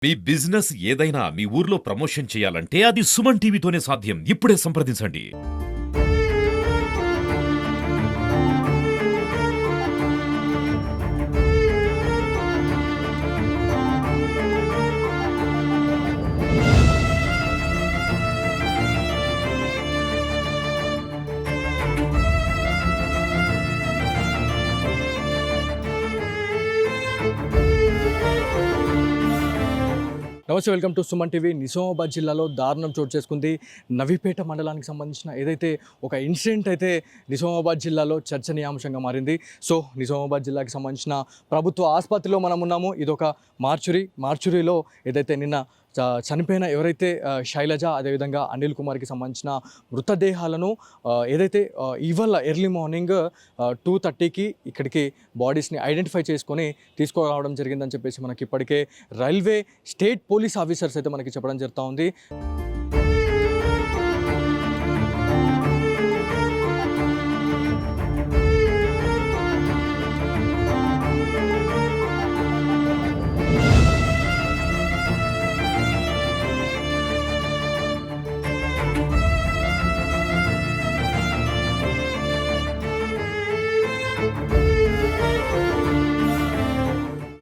మీ business ఏదైనా మీ ఊర్లో promotion చేయాలంటే అది సుమన్ టీవీతోనే సాధ్యం. ఇప్పుడే సంప్రదించండి. నమస్తే, welcome to Suman TV. Nizamabad జిల్లాలో దారుణం చోటు చేసుకుంది. నవీపేట మండలానికి సంబంధించిన ఏదైతే ఒక ఇన్సిడెంట్ అయితే నిజామాబాద్ జిల్లాలో చర్చనీయాంశంగా మారింది. సో నిజామాబాద్ జిల్లాకి సంబంధించిన ప్రభుత్వ ఆసుపత్రిలో మనం ఉన్నాము. ఇదొక మార్చురీలో ఏదైతే నిన్న చనిపోయిన ఎవరైతే శైలజ అదేవిధంగా అనిల్ కుమార్కి సంబంధించిన మృతదేహాలను ఏదైతే ఇవాళ ఎర్లీ మార్నింగ్ 2:30కి ఇక్కడికి బాడీస్ని ఐడెంటిఫై చేసుకొని తీసుకురావడం జరిగిందని చెప్పేసి మనకి ఇప్పటికే రైల్వే స్టేట్ పోలీస్ ఆఫీసర్స్ అయితే మనకి చెప్పడం జరుగుతూ ఉంది.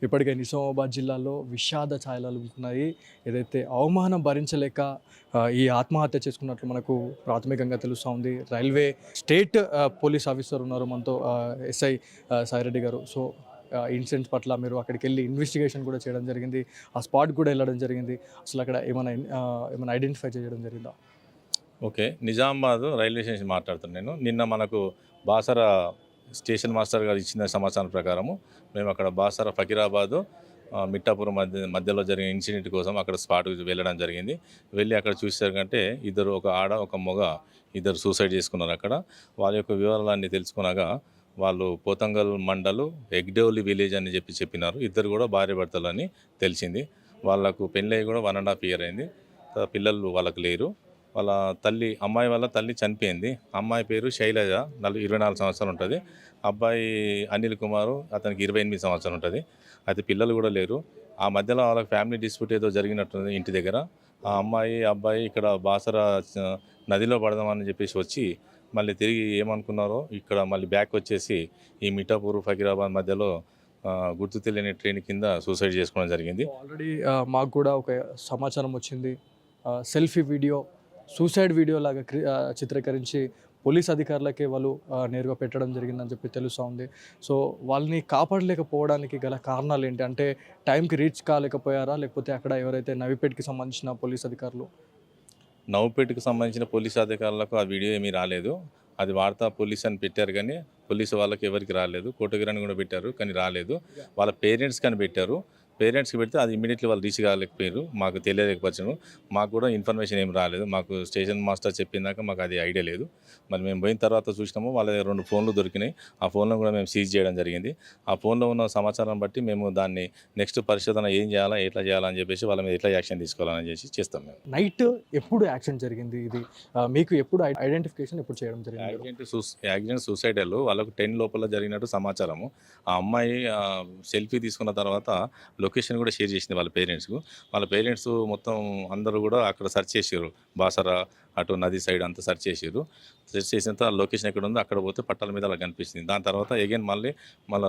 ఇప్పటికే నిజామాబాద్ జిల్లాలో విషాద ఛాయలు ఉన్నాయి. ఏదైతే అవమానం భరించలేక ఈ ఆత్మహత్య చేసుకున్నట్లు మనకు ప్రాథమికంగా తెలుస్తూ ఉంది. రైల్వే స్టేట్ పోలీస్ ఆఫీసర్ ఉన్నారు మనతో, ఎస్ఐ సాయిరెడ్డి గారు. సో ఇన్సిడెంట్స్ పట్ల మీరు అక్కడికి వెళ్ళి ఇన్వెస్టిగేషన్ కూడా చేయడం జరిగింది, ఆ స్పాట్ కూడా వెళ్ళడం జరిగింది. అసలు అక్కడ ఏమైనా ఐడెంటిఫై చేయడం జరిగిందా? ఓకే, నిజామాబాద్ రైల్వే స్టేషన్ మాట్లాడుతున్నాను. నిన్న మనకు బాసర స్టేషన్ మాస్టర్ గారు ఇచ్చిన సమాచారం ప్రకారము మేము అక్కడ బాసర ఫకీరాబాదు మిట్టాపురం మధ్యలో జరిగిన ఇన్సిడెంట్ కోసం అక్కడ స్పాట్కి వెళ్ళడం జరిగింది. వెళ్ళి అక్కడ చూసేసరికంటే ఇద్దరు, ఒక ఆడ ఒక మగ, ఇద్దరు సూసైడ్ చేసుకున్నారు. అక్కడ వాళ్ళ యొక్క వివరాలన్నీ తెలుసుకున్నాక వాళ్ళు పోతంగల్ మండలు ఎగ్డోలి విలేజ్ అని చెప్పినారు. ఇద్దరు కూడా భార్య భర్తలు అని తెలిసింది. వాళ్ళకు పెళ్ళి కూడా 1.5 year అయింది. పిల్లలు వాళ్ళకు లేరు. వాళ్ళ తల్లి, అమ్మాయి వాళ్ళ తల్లి చనిపోయింది. అమ్మాయి పేరు శైలజ, 24 సంవత్సరాలు ఉంటుంది. అబ్బాయి అనిల్ కుమారు, అతనికి 28 సంవత్సరాలు ఉంటుంది. అయితే పిల్లలు కూడా లేరు. ఆ మధ్యలో వాళ్ళకి ఫ్యామిలీ డిస్ప్యూట్ ఏదో జరిగినట్టుంది ఇంటి దగ్గర. ఆ అమ్మాయి అబ్బాయి ఇక్కడ బాసర నదిలో పడదామని చెప్పేసి వచ్చి మళ్ళీ తిరిగి ఏమనుకున్నారో ఇక్కడ మళ్ళీ బ్యాక్ వచ్చేసి ఈ మిఠాపూర్ ఫకీరాబాద్ మధ్యలో గుర్తు తెలియని ట్రైన్ కింద సూసైడ్ చేసుకోవడం జరిగింది. ఆల్రెడీ మాకు కూడా ఒక సమాచారం వచ్చింది. సెల్ఫీ వీడియో, సూసైడ్ వీడియో లాగా చిత్రీకరించి పోలీస్ అధికారులకే వాళ్ళు నేరుగా పెట్టడం జరిగిందని చెప్పి తెలుస్తూ ఉంది. సో వాళ్ళని కాపాడలేకపోవడానికి గల కారణాలు ఏంటి? అంటే టైంకి రీచ్ కాలేకపోయారా, లేకపోతే అక్కడ ఎవరైతే నవీపేటకి సంబంధించిన పోలీస్ అధికారులు? నవ్వుపేటకు సంబంధించిన పోలీస్ అధికారులకు ఆ వీడియో ఏమీ రాలేదు. అది వార్తా పోలీస్ అని పెట్టారు కానీ పోలీసు వాళ్ళకి ఎవరికి రాలేదు. కోటగిరాని కూడా పెట్టారు కానీ రాలేదు. వాళ్ళ పేరెంట్స్ కానీ పెట్టారు. పేరెంట్స్కి పెడితే అది ఇమీడియట్లీ వాళ్ళు రీచ్ కాలేకపోయారు. మాకు తెలియలేకపోయాను. మాకు కూడా ఇన్ఫర్మేషన్ ఏం రాలేదు. మాకు స్టేషన్ మాస్టర్ చెప్పినాక మాకు అది ఐడియా లేదు. మరి మేము పోయిన తర్వాత చూసినాము, వాళ్ళ 2 ఫోన్లు దొరికినాయి. ఆ ఫోన్లో కూడా మేము సీజ్ చేయడం జరిగింది. ఆ ఫోన్లో ఉన్న సమాచారం బట్టి మేము దాన్ని నెక్స్ట్ పరిశోధన ఏం చేయాలా, ఎట్లా చేయాలని చెప్పేసి వాళ్ళ మీద ఎట్లా యాక్షన్ తీసుకోవాలని చేసి చేస్తాం. మేము నైట్ ఎప్పుడు యాక్షన్ జరిగింది ఇది? మీకు ఎప్పుడు ఐడెంటిఫికేషన్ ఎప్పుడు చేయడం జరిగింది? యాక్సిడెంట్ సూసైడల్ వాళ్ళకు 10 లోపల జరిగినట్టు సమాచారము. ఆ అమ్మాయి సెల్ఫీ తీసుకున్న తర్వాత లొకేషన్ కూడా షేర్ చేసింది వాళ్ళ పేరెంట్స్కు. వాళ్ళ పేరెంట్స్ మొత్తం అందరూ కూడా అక్కడ సెర్చ్ చేసారు. బాసర అటు నది సైడ్ అంతా సెర్చ్ చేసారు. సెర్చ్ చేసిన తర్వాత లొకేషన్ ఎక్కడ ఉందో అక్కడ పోతే పట్టాల మీద అలా కనిపిస్తుంది. దాని తర్వాత అగైన్ మళ్ళీ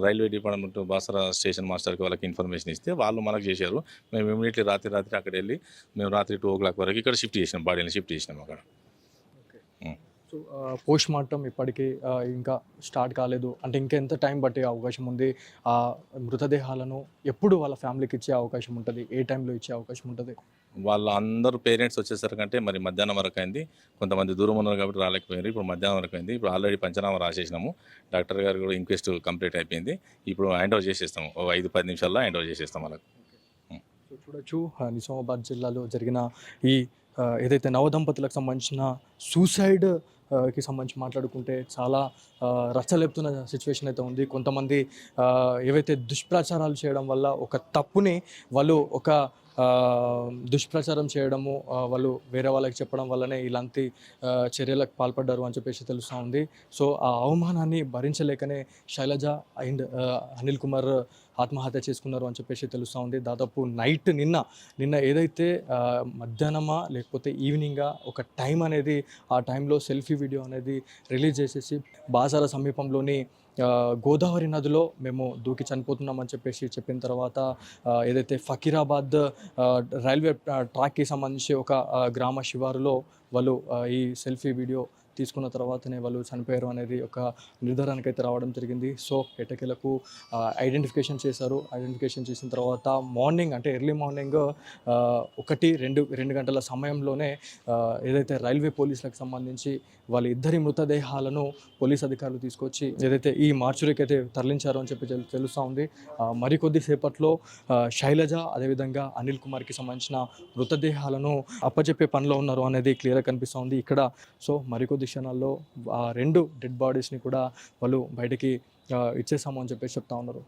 రైల్వే డిపార్ట్మెంట్ బాసర స్టేషన్ మాస్టర్కి వాళ్ళకి ఇన్ఫర్మేషన్ ఇస్తే వాళ్ళు మనకు చేశారు. మేము ఇమీడియట్లీ రాత్రి అక్కడ వెళ్ళి మేము రాత్రి 2 o'clock వరకు ఇక్కడ షిఫ్ట్ చేసినాం, బాడీని షిఫ్ట్ చేసినాం అక్కడ. సో పోస్ట్ మార్టం ఇప్పటికీ ఇంకా స్టార్ట్ కాలేదు. అంటే ఇంకెంత టైం పట్టే అవకాశం ఉంది? ఆ మృతదేహాలను ఎప్పుడు వాళ్ళ ఫ్యామిలీకి ఇచ్చే అవకాశం ఉంటుంది? ఏ టైంలో ఇచ్చే అవకాశం ఉంటుంది? వాళ్ళ అందరూ పేరెంట్స్ వచ్చేసరికంటే మరి మధ్యాహ్నం వరకు అయింది. కొంతమంది దూరం ఉన్నారు కాబట్టి రాలేకపోయారు. ఇప్పుడు మధ్యాహ్నం వరకు అయింది. ఇప్పుడు ఆల్రెడీ పంచనామా రాసేసినాము. డాక్టర్ గారు కూడా ఇంక్వెస్ట్ కంప్లీట్ అయిపోయింది. ఇప్పుడు హ్యాండ్ ఓవర్ చేసేస్తాము. 5-10 నిమిషాల్లో హ్యాండ్ ఓవర్ చేసేస్తాం వాళ్ళకి. సో చూడొచ్చు, నిజామాబాద్ జిల్లాలో జరిగిన ఈ ఏదైతే నవదంపతులకు సంబంధించిన సూసైడ్ కి సంబంధించి మాట్లాడుకుంటే చాలా రచ్చలేపుతున్న సిచ్యువేషన్ అయితే ఉంది. కొంతమంది ఏవైతే దుష్ప్రచారాలు చేయడం వల్ల ఒక తప్పుని వాళ్ళు ఒక దుష్ప్రచారం చేయడము, వాళ్ళు వేరే వాళ్ళకి చెప్పడం వల్లనే ఇలాంటి చర్యలకు పాల్పడ్డారు అని చెప్పేసి తెలుస్తూ ఉంది. సో ఆ అవమానాన్ని భరించలేకనే శైలజ అండ్ అనిల్ కుమార్ ఆత్మహత్య చేసుకున్నారు అని చెప్పేసి తెలుస్తూ ఉంది. దాదాపు నైట్ నిన్న ఏదైతే మధ్యాహ్నమా లేకపోతే ఈవినింగా ఒక టైం అనేది, ఆ టైంలో సెల్ఫీ వీడియో అనేది రిలీజ్ చేసేసి బాసార సమీపంలోని గోదావరి నదిలో మేము దూకి చనిపోతున్నామని చెప్పేసి చెప్పిన తర్వాత ఏదైతే ఫకీరాబాద్ రైల్వే ట్రాక్కి సంబంధించి ఒక గ్రామ శివారులో వాళ్ళు ఈ సెల్ఫీ వీడియో తీసుకున్న తర్వాతనే వాళ్ళు చనిపోయారు అనేది ఒక నిర్ధారణకు అయితే రావడం జరిగింది. సో ఎట్టకేలకు ఐడెంటిఫికేషన్ చేశారు. ఐడెంటిఫికేషన్ చేసిన తర్వాత మార్నింగ్ అంటే ఎర్లీ మార్నింగ్ 1-2 గంటల సమయంలోనే ఏదైతే రైల్వే పోలీసులకు సంబంధించి వాళ్ళ ఇద్దరి మృతదేహాలను పోలీస్ అధికారులు తీసుకొచ్చి ఏదైతే ఈ మార్చురీకి అయితే తరలించారు అని చెప్పి తెలుస్తూ ఉంది. మరికొద్ది సేపట్లో శైలజ అదేవిధంగా అనిల్ కుమార్కి సంబంధించిన మృతదేహాలను అప్పచెప్పే పనిలో ఉన్నారు అనేది క్లియర్గా కనిపిస్తూ ఉంది ఇక్కడ. సో మరికొద్ది క్షణాల్లో ఆ 2 డెడ్ బాడీస్ని కూడా వాళ్ళు బయటికి ఇచ్చేసాము అని చెప్పేసి చెప్తా ఉన్నారు.